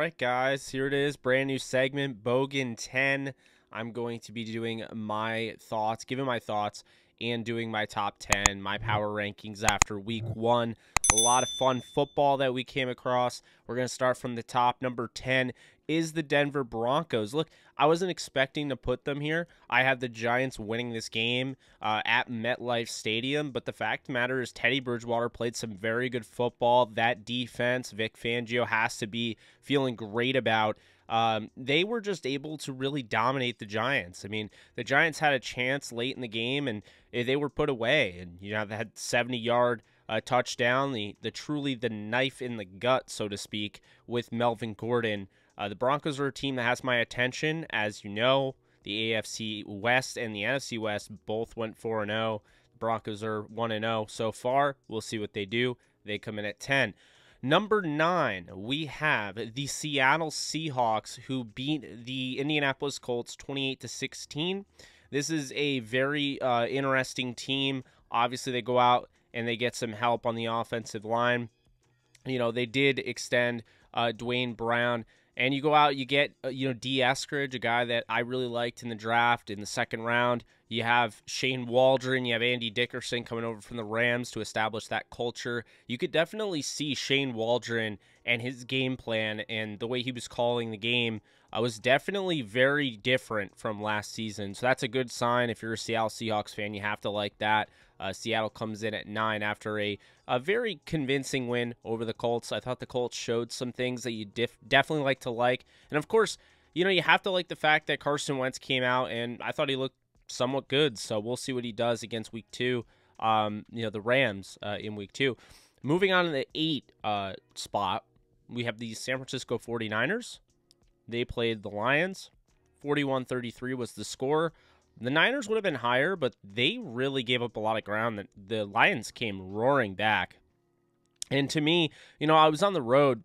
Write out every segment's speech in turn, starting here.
Alright guys, here it is, brand new segment, Bogen 10. I'm going to be doing my thoughts, giving my thoughts, and doing my top 10, my power rankings after week 1. A lot of fun football that we came across. We're going to start from the top. Number 10 is the Denver Broncos. Look, I wasn't expecting to put them here. I have the Giants winning this game at MetLife Stadium, but the fact of the matter is Teddy Bridgewater played some very good football. That defense, Vic Fangio has to be feeling great about. They were just able to really dominate the Giants. I mean, the Giants had a chance late in the game, and they were put away. And, you know, they had 70-yard touchdown, the truly the knife in the gut, so to speak, with Melvin Gordon. The Broncos are a team that has my attention. As you know, the AFC West and the NFC West both went 4-0. The Broncos are 1-0 so far. We'll see what they do. They come in at 10. Number 9, we have the Seattle Seahawks, who beat the Indianapolis Colts 28-16. This is a very interesting team. Obviously, they go out and they get some help on the offensive line. You know, they did extend Dwayne Brown. And you go out, you get, D. Eskridge, a guy that I really liked in the draft in the second round. You have Shane Waldron, you have Andy Dickerson coming over from the Rams to establish that culture. You could definitely see Shane Waldron and his game plan and the way he was calling the game was definitely very different from last season. So that's a good sign. If you're a Seattle Seahawks fan, you have to like that. Seattle comes in at 9 after a very convincing win over the Colts. I thought the Colts showed some things that you definitely like to like. And, of course, you have to like the fact that Carson Wentz came out, and I thought he looked somewhat good. So we'll see what he does against Week 2, the Rams in Week 2. Moving on to the 8 spot, we have the San Francisco 49ers. They played the Lions. 41-33 was the score. The Niners would have been higher, but they really gave up a lot of ground. The Lions came roaring back. And to me, I was on the road,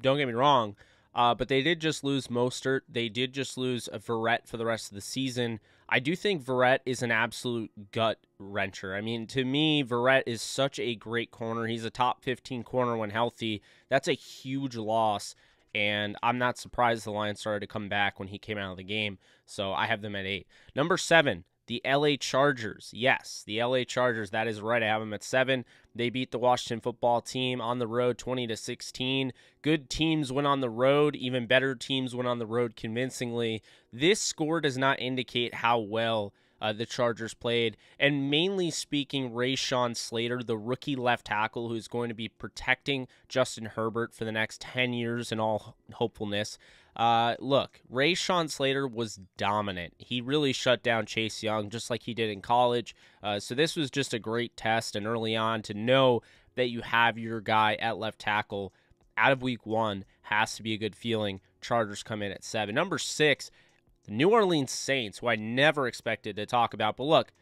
don't get me wrong, but they did just lose Mostert. They did just lose Verrett for the rest of the season. I do think Verrett is an absolute gut-wrencher. I mean, to me, Verrett is such a great corner. He's a top 15 corner when healthy. That's a huge loss. And I'm not surprised the Lions started to come back when he came out of the game. So I have them at 8. Number 7, the LA Chargers. Yes, the LA Chargers. That is right. I have them at 7. They beat the Washington football team on the road 20-16. Good teams win on the road. Even better teams win on the road convincingly. This score does not indicate how well the Chargers played, and mainly speaking, Rashawn Slater, the rookie left tackle who's going to be protecting Justin Herbert for the next 10 years in all hopefulness. Look, Rashawn Slater was dominant. He really shut down Chase Young just like he did in college. So this was just a great test, and early on to know that you have your guy at left tackle out of week 1 has to be a good feeling. Chargers come in at 7. Number 6, the New Orleans Saints, who I never expected to talk about. But look,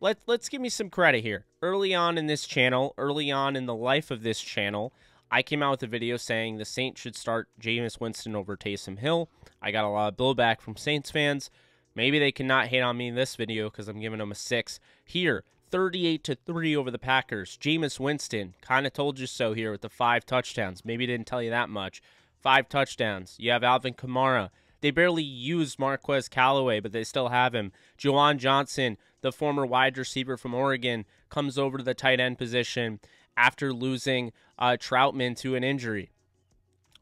let's give me some credit here. Early on in this channel, early on in the life of this channel, I came out with a video saying the Saints should start Jameis Winston over Taysom Hill. I got a lot of blowback from Saints fans. Maybe they cannot hate on me in this video because I'm giving them a 6. Here, 38-3 over the Packers. Jameis Winston, kind of told you so here with the 5 touchdowns. Maybe didn't tell you that much. 5 touchdowns. You have Alvin Kamara. They barely used Marquez Callaway, but they still have him. Juwan Johnson, the former wide receiver from Oregon, comes over to the tight end position after losing Troutman to an injury.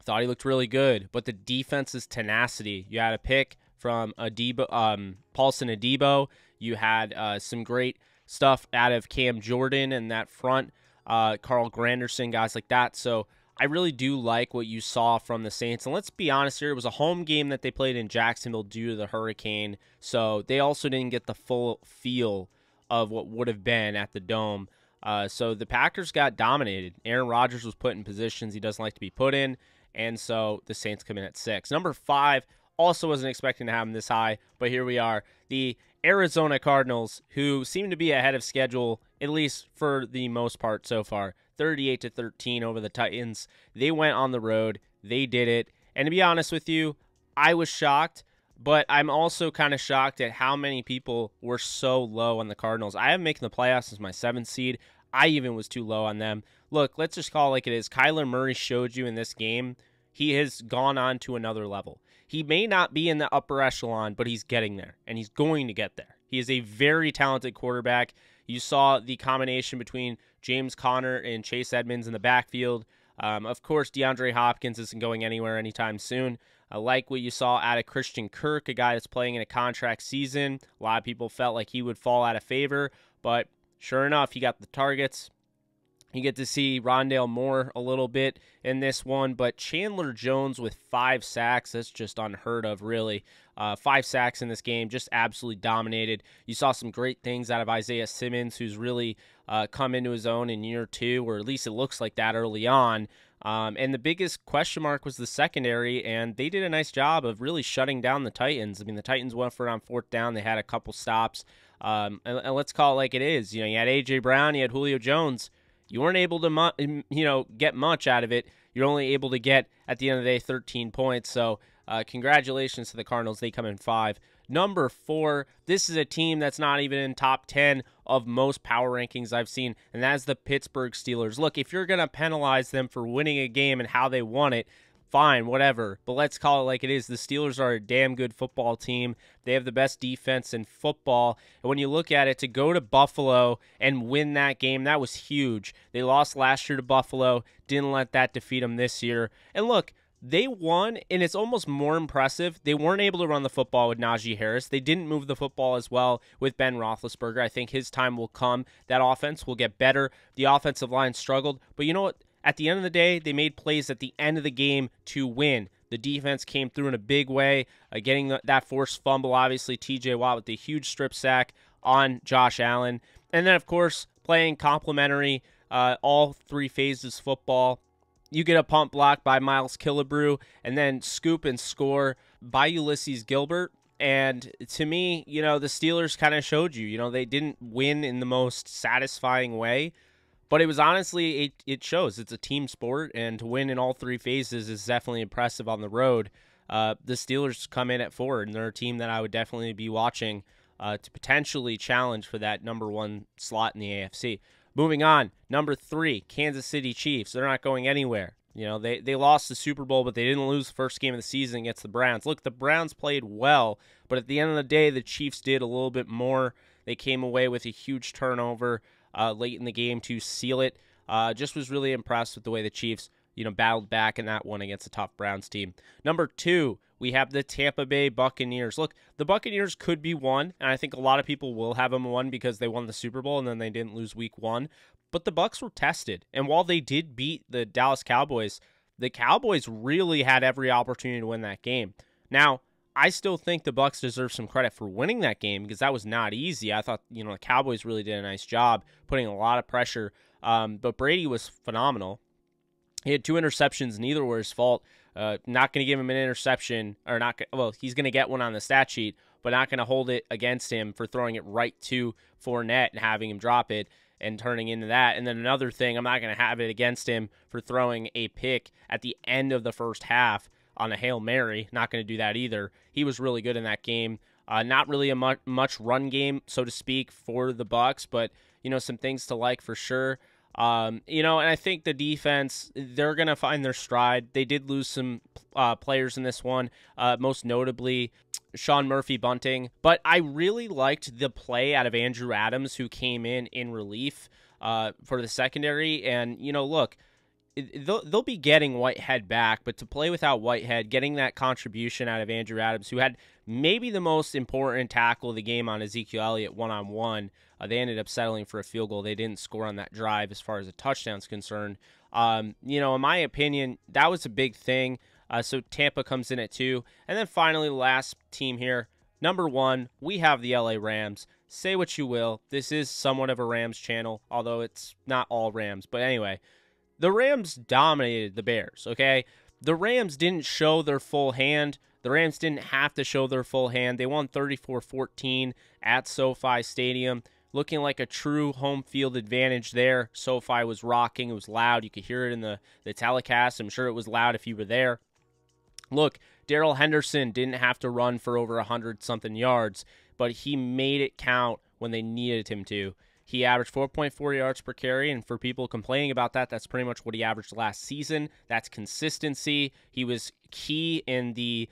Thought he looked really good, but the defense's tenacity. You had a pick from Paulson Adebo. You had some great stuff out of Cam Jordan and that front, Carl Granderson, guys like that. So I really do like what you saw from the Saints. And let's be honest here, it was a home game that they played in Jacksonville due to the hurricane. So they also didn't get the full feel of what would have been at the Dome. So the Packers got dominated. Aaron Rodgers was put in positions he doesn't like to be put in. And so the Saints come in at 6. Number 5, also wasn't expecting to have them this high, but here we are. The Arizona Cardinals, who seem to be ahead of schedule, at least for the most part so far. 38-13 over the Titans. They went on the road. They did it. And to be honest with you, I was shocked, but I'm also kind of shocked at how many people were so low on the Cardinals. I have making the playoffs as my 7th seed. I even was too low on them. Look, let's just call it like it is. Kyler Murray showed you in this game he has gone on to another level. He may not be in the upper echelon, but he's getting there, and he's going to get there. He is a very talented quarterback. You saw the combination between James Conner and Chase Edmonds in the backfield. Of course, DeAndre Hopkins isn't going anywhere anytime soon. I like what you saw out of Christian Kirk, a guy that's playing in a contract season. A lot of people felt like he would fall out of favor, but sure enough, he got the targets. You get to see Rondale Moore a little bit in this one, but Chandler Jones with 5 sacks, that's just unheard of, really. 5 sacks in this game, just absolutely dominated. You saw some great things out of Isaiah Simmons, who's really come into his own in year 2, or at least it looks like that early on. And the biggest question mark was the secondary, and they did a nice job of really shutting down the Titans. I mean, the Titans went for it on 4th down. They had a couple stops. And let's call it like it is. You know, you had A.J. Brown, you had Julio Jones. You weren't able to, get much out of it. You're only able to get, at the end of the day, 13 points. So congratulations to the Cardinals. They come in 5. Number 4, this is a team that's not even in top 10 of most power rankings I've seen, and that's the Pittsburgh Steelers. Look, if you're going to penalize them for winning a game and how they won it, fine, whatever. But let's call it like it is. The Steelers are a damn good football team. They have the best defense in football. And when you look at it, to go to Buffalo and win that game, that was huge. They lost last year to Buffalo. Didn't let that defeat them this year. And look, they won, and it's almost more impressive. They weren't able to run the football with Najee Harris. They didn't move the football as well with Ben Roethlisberger. I think his time will come. That offense will get better. The offensive line struggled. But you know what? At the end of the day, they made plays at the end of the game to win. The defense came through in a big way, getting that forced fumble. Obviously, T.J. Watt with the huge strip sack on Josh Allen. And then, of course, playing complementary, all 3 phases football. You get a pump block by Miles Killebrew, and then scoop and score by Ulysses Gilbert. And to me, the Steelers kind of showed you, they didn't win in the most satisfying way. But it was honestly, it shows. It's a team sport, and to win in all 3 phases is definitely impressive on the road. The Steelers come in at 4, and they're a team that I would definitely be watching to potentially challenge for that number 1 slot in the AFC. Moving on, number 3, Kansas City Chiefs. They're not going anywhere. They lost the Super Bowl, but they didn't lose the first game of the season against the Browns. Look, the Browns played well, but at the end of the day, the Chiefs did a little bit more. They came away with a huge turnover late in the game to seal it. Just was really impressed with the way the Chiefs, battled back in that one against a tough Browns team. Number 2, we have the Tampa Bay Buccaneers. Look, the Buccaneers could be 1, and I think a lot of people will have them 1 because they won the Super Bowl and then they didn't lose week 1. But the Bucs were tested, and while they did beat the Dallas Cowboys, the Cowboys really had every opportunity to win that game. Now, I still think the Bucs deserve some credit for winning that game because that was not easy. I thought, the Cowboys really did a nice job putting a lot of pressure. But Brady was phenomenal. He had 2 interceptions, neither were his fault. Not going to give him an interception, or not. Well, he's going to get one on the stat sheet, but not going to hold it against him for throwing it right to Fournette and having him drop it and turning into that. And then another thing, I'm not going to have it against him for throwing a pick at the end of the first half on a Hail Mary. Not going to do that either. He was really good in that game. Not really a much run game, so to speak, for the Bucs, but some things to like for sure. And I think the defense, they're going to find their stride. They did lose some players in this one, most notably Sean Murphy-Bunting. But I really liked the play out of Andrew Adams, who came in relief for the secondary. And, look, they'll be getting Whitehead back, but to play without Whitehead, getting that contribution out of Andrew Adams, who had maybe the most important tackle of the game on Ezekiel Elliott one-on-one. They ended up settling for a field goal. They didn't score on that drive as far as a touchdown's concerned. In my opinion, that was a big thing. So Tampa comes in at 2. And then finally, the last team here, number 1, we have the LA Rams. Say what you will. This is somewhat of a Rams channel, although it's not all Rams. But anyway, the Rams dominated the Bears, okay? The Rams didn't show their full hand. The Rams didn't have to show their full hand. They won 34-14 at SoFi Stadium, looking like a true home field advantage there. SoFi was rocking. It was loud. You could hear it in the telecast. I'm sure it was loud if you were there. Look, Darrell Henderson didn't have to run for over 100-something yards, but he made it count when they needed him to. He averaged 4.4 yards per carry, and for people complaining about that, that's pretty much what he averaged last season. That's consistency. He was key in the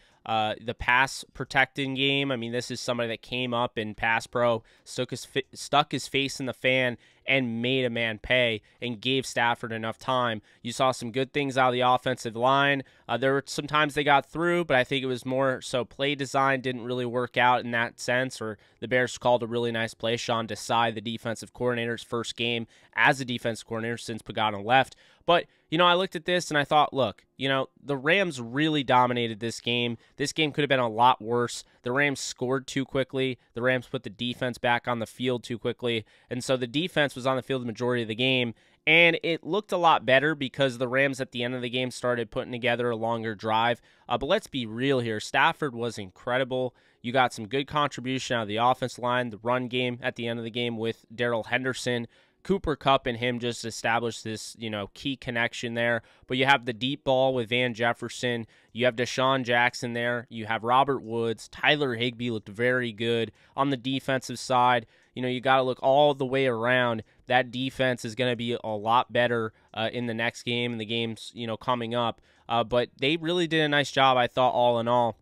pass protecting game. I mean, this is somebody that came up in pass pro, stuck his face in the fan, and made a man pay and gave Stafford enough time. You saw some good things out of the offensive line. There were some times they got through, but I think it was more so play design didn't really work out in that sense, or the Bears called a really nice play. Sean Desai, the defensive coordinator's first game as a defensive coordinator since Pagano left. But, you know, I looked at this and I thought, look, you know, the Rams really dominated this game. This game could have been a lot worse. The Rams scored too quickly. The Rams put the defense back on the field too quickly. And so the defense was on the field the majority of the game. And it looked a lot better because the Rams at the end of the game started putting together a longer drive. But let's be real here. Stafford was incredible. You got some good contribution out of the offense line, the run game at the end of the game with Darrell Henderson. Cooper Kupp and him just established this, you know, key connection there. But you have the deep ball with Van Jefferson. You have Deshaun Jackson there. You have Robert Woods. Tyler Higbee looked very good on the defensive side. You know, you got to look all the way around. That defense is going to be a lot better in the next game and the games, you know, coming up. But they really did a nice job, I thought, all in all.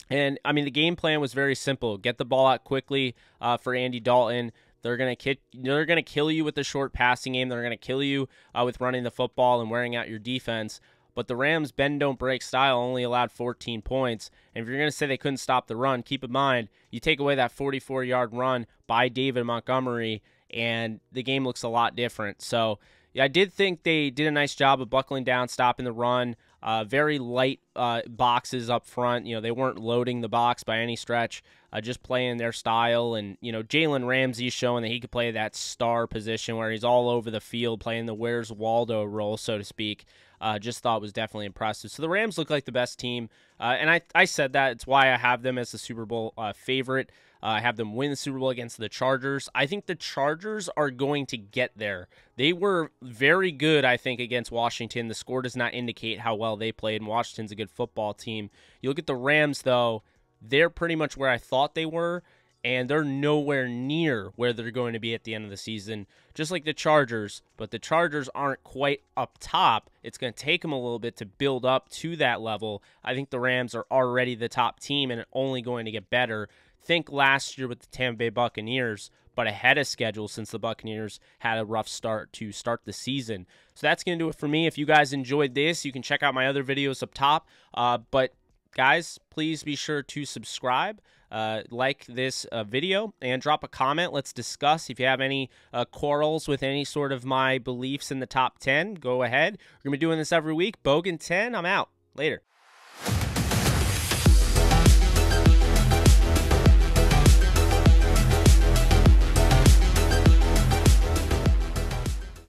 And, I mean, the game plan was very simple. Get the ball out quickly for Andy Dalton. They're gonna kill you with the short passing game. They're gonna kill you with running the football and wearing out your defense. But the Rams' bend don't break style only allowed 14 points. And if you're gonna say they couldn't stop the run, keep in mind you take away that 44-yard run by David Montgomery, and the game looks a lot different. So yeah, I did think they did a nice job of buckling down, stopping the run. Very light boxes up front. You know, they weren't loading the box by any stretch, just playing their style. And, you know, Jalen Ramsey showing that he could play that star position where he's all over the field playing the Where's Waldo role, so to speak. Just thought was definitely impressive. So the Rams look like the best team. And I said that. It's why I have them as the Super Bowl favorite. I have them win the Super Bowl against the Chargers. I think the Chargers are going to get there. They were very good, I think, against Washington. The score does not indicate how well they played, and Washington's a good football team. You look at the Rams, though, they're pretty much where I thought they were, and they're nowhere near where they're going to be at the end of the season, just like the Chargers. But the Chargers aren't quite up top. It's going to take them a little bit to build up to that level. I think the Rams are already the top team and only going to get better. Think last year with the Tampa Bay Buccaneers, but ahead of schedule since the Buccaneers had a rough start to start the season. So that's going to do it for me. If you guys enjoyed this, you can check out my other videos up top. But guys, please be sure to subscribe, like this video, and drop a comment. Let's discuss. If you have any quarrels with any sort of my beliefs in the top 10, go ahead. We're going to be doing this every week. Bogen 10, I'm out. Later.